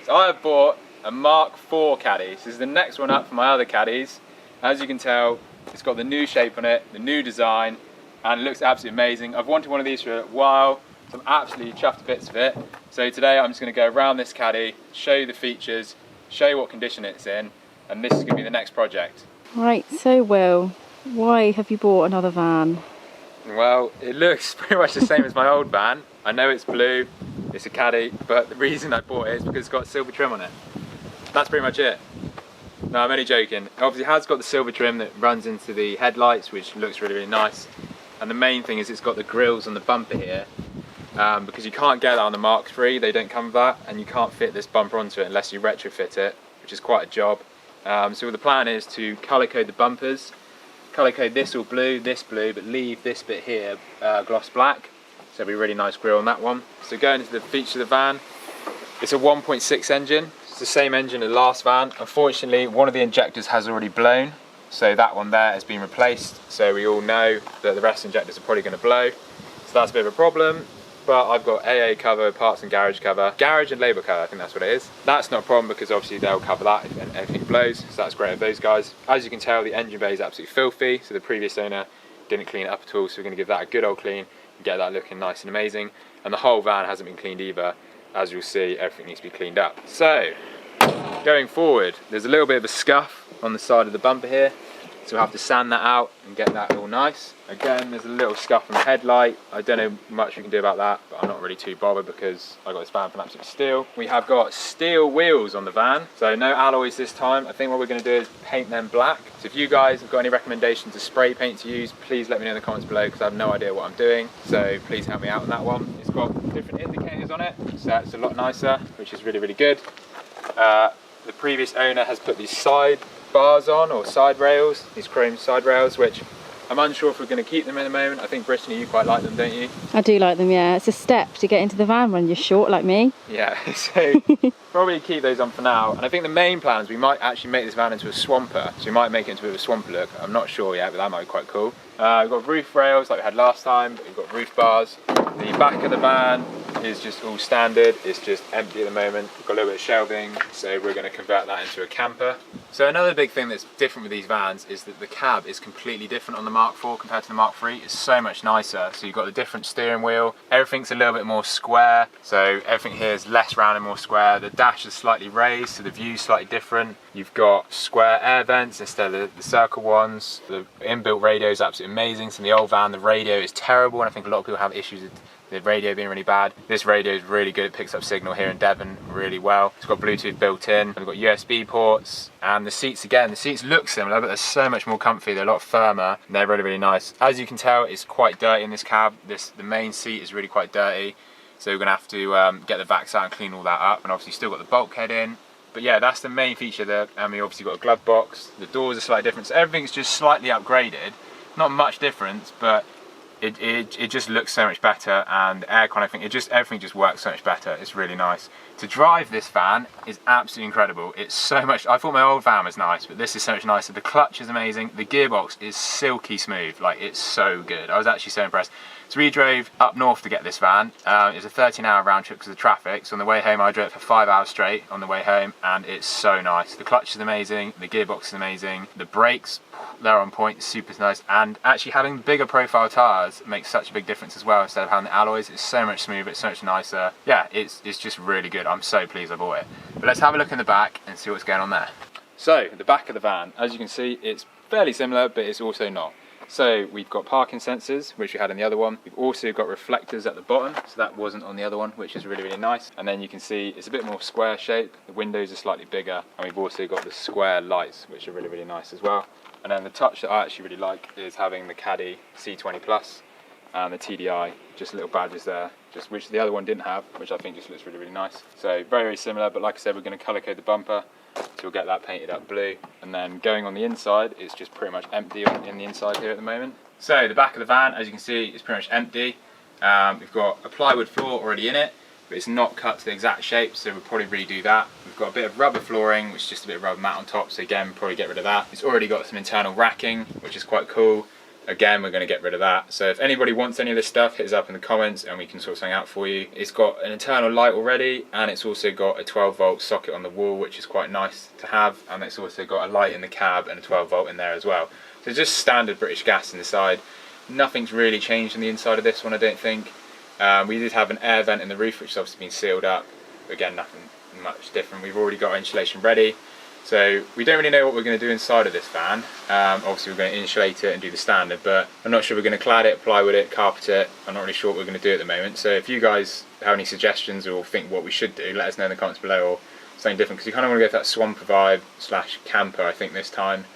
So I have bought a Mark IV Caddy. This is the next one up from my other Caddies. As you can tell, it's got the new shape on it, the new design, and it looks absolutely amazing. I've wanted one of these for a while, so I'm absolutely chuffed to bits of it. So today I'm just going to go around this Caddy, show you the features, show you what condition it's in, and this is going to be the next project. Right, so Will, why have you bought another van? Well, it looks pretty much the same as my old van. I know it's blue, it's a Caddy, but the reason I bought it is because it's got silver trim on it. That's pretty much it. No, I'm only joking. It obviously has got the silver trim that runs into the headlights, which looks really, really nice. And the main thing is it's got the grills on the bumper here, because you can't get that on the Mark III, they don't come with that, and you can't fit this bumper onto it unless you retrofit it, which is quite a job. So the plan is to colour code the bumpers, colour code this all blue, but leave this bit here gloss black. So it'll be a really nice grille on that one. So going into the feature of the van, it's a 1.6 engine. It's the same engine as the last van. Unfortunately, one of the injectors has already blown, so that one there has been replaced. So we all know that the rest of the injectors are probably going to blow. So that's a bit of a problem. But I've got AA cover, parts and garage cover, garage and labour cover, I think that's what it is. That's not a problem because obviously they'll cover that if anything blows, so that's great of those guys. As you can tell, the engine bay is absolutely filthy, so the previous owner didn't clean it up at all, so we're going to give that a good old clean and get that looking nice and amazing. And the whole van hasn't been cleaned either. As you'll see, everything needs to be cleaned up. So, going forward, there's a little bit of a scuff on the side of the bumper here, so we'll have to sand that out and get that all nice. Again, there's a little scuff on the headlight. I don't know much we can do about that, but I'm not really too bothered because I got this van from absolute steel. We have got steel wheels on the van, so no alloys this time. I think what we're going to do is paint them black. So if you guys have got any recommendations of spray paint to use, please let me know in the comments below because I have no idea what I'm doing. So please help me out on that one. It's got different indicators on it, so it's a lot nicer, which is really, really good. The previous owner has put these side bars on, or side rails, these chrome side rails, which I'm unsure if we're going to keep them in a moment. I think Brittany, you quite like them, don't you? I do like them, yeah. It's a step to get into the van when you're short like me. Yeah, so probably keep those on for now. And I think the main plan is we might actually make this van into a swamper. So we might make it into a bit of a swamper look. I'm not sure yet, but that might be quite cool. We've got roof rails like we had last time, but we've got roof bars. The back of the van is just all standard. It's just empty at the moment. We've got a little bit of shelving, so we're going to convert that into a camper. So another big thing that's different with these vans is that the cab is completely different on the Mark IV compared to the Mark III. It's so much nicer. So you've got the different steering wheel. Everything's a little bit more square. So everything here is less round and more square. The dash is slightly raised, so the view's slightly different. You've got square air vents instead of the circle ones. The inbuilt radio is absolutely amazing. So in the old van, the radio is terrible, and I think a lot of people have issues with the radio being really bad. This radio is really good. It picks up signal here in Devon really well. It's got Bluetooth built in. We've got USB ports, and the seats, again, the seats look similar, but they're so much more comfy. They're a lot firmer. And they're really, really nice. As you can tell, it's quite dirty in this cab. The main seat is really quite dirty, so we're gonna have to get the vacs out and clean all that up. And obviously still got the bulkhead in. But yeah, that's the main feature there. And we obviously got a glove box. The doors are slightly different. So everything's just slightly upgraded. Not much difference, but it just looks so much better, and the aircon, I think everything just works so much better. It's really nice. To drive this van is absolutely incredible. It's so much, I thought my old van was nice, but this is so much nicer. The clutch is amazing. The gearbox is silky smooth. Like, it's so good. I was actually so impressed. So we drove up north to get this van. It was a 13-hour round trip because of the traffic. So on the way home, I drove it for 5 hours straight on the way home, and it's so nice. The clutch is amazing. The gearbox is amazing. The brakes, they're on point, super nice. And actually having bigger profile tyres makes such a big difference as well. Instead of having the alloys, it's so much smoother, it's so much nicer. Yeah, it's just really good. I'm so pleased I bought it. But let's have a look in the back and see what's going on there. So, the back of the van, as you can see, it's fairly similar, but it's also not. So we've got parking sensors, which we had in the other one. We've also got reflectors at the bottom, so that wasn't on the other one, which is really, really nice. And then you can see it's a bit more square shape. The windows are slightly bigger, and we've also got the square lights, which are really, really nice as well. And then the touch that I actually really like is having the Caddy C20 Plus and the TDI, just little badges there, which the other one didn't have, which I think just looks really, really nice. So very, very similar, but like I said, we're going to colour code the bumper. So we'll get that painted up blue, and then going on the inside, it's just pretty much empty in the inside here at the moment. So the back of the van, as you can see, is pretty much empty. We've got a plywood floor already in it, but it's not cut to the exact shape, so we'll probably redo that. We've got a bit of rubber flooring, which is just a bit of rubber mat on top, so again, probably get rid of that. It's already got some internal racking, which is quite cool. again, we're going to get rid of that. So if anybody wants any of this stuff, hit us up in the comments and we can sort something out for you. It's got an internal light already, and it's also got a 12-volt socket on the wall, which is quite nice to have, and it's also got a light in the cab and a 12-volt in there as well. So just standard British gas inside. Nothing's really changed on the inside of this one, I don't think. We did have an air vent in the roof, which has obviously been sealed up. Again, nothing much different. We've already got our insulation ready. So we don't really know what we're going to do inside of this van. Obviously we're going to insulate it and do the standard, but I'm not sure we're going to clad it, plywood it, carpet it. I'm not really sure what we're going to do at the moment. So if you guys have any suggestions or think what we should do, let us know in the comments below, or something different, because you kind of want to go for that swamper vibe / camper, I think, this time.